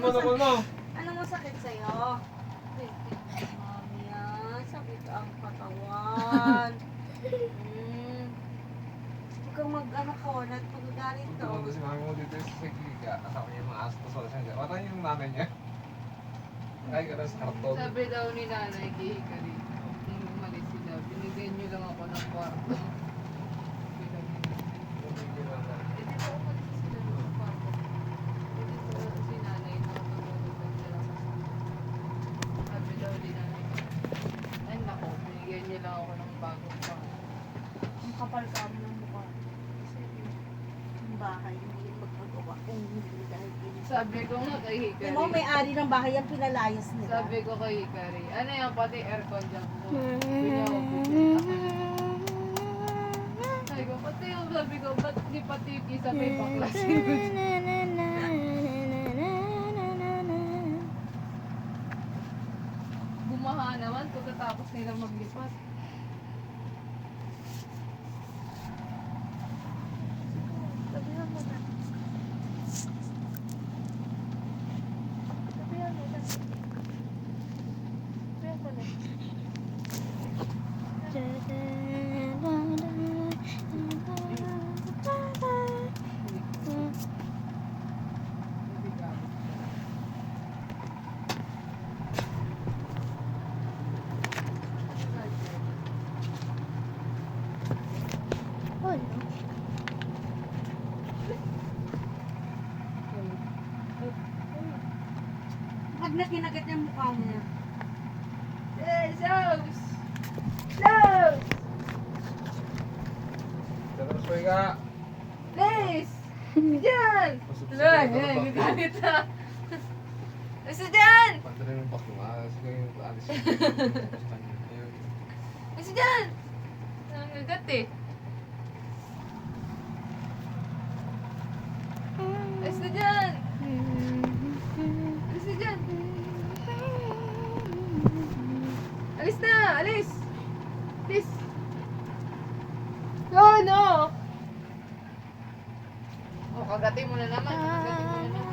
naman mo. Anong masakit sa'yo? Mami yan, sakit ang katawan. Huwag kang mag-ano ka, nagpagagalit to. Pumunta si mami mo dito sa Kika. Kasama niya yung mga aso sa siya. Wala yung nanay niya. Ay, ka na sa karton. Sabi daw ni nanay kay Hikari, nung umalis sila, binigyan niyo lang ako ng kwarto. Hindi po umalis sila ng kwarto. Dito si nanay nakatulog sila. Sabi daw ni nanay, ay nako, binigyan niyo lang ako ng bagong kwarto. Ang kapal ka mo ng mukha. Kasi yung bahay, hindi magpagawa kung hindi dahil Sabi ko nga kay Hikari. Yung mga may-ari ng bahay ang pinalayas nila. Sabi ko kay Hikari, ano yan, pati aircon dyan mo. Pinakabibenta. Sabi ko, pati yung sabi ko, ba't di pati yung isa may paklasin ko siya? Bumaha naman pagkatapos nila maglipat. Sabihan mo na. Sabihan mo na. Sabihan mo na. Pag nakinagat yung mukha mo. Hey, Shows! Shows! Terus ko ka. Liz! Diyan! Lang, gagalit na. Isa dyan! Pantrin yung baklo nga. Sige yung alis yung Isa dyan! Nangagat eh. Alis na dyan! Alis na dyan! Alis na! Alis! Alis! No, no! Oh, kagatin mo na naman. Kagatin mo na naman.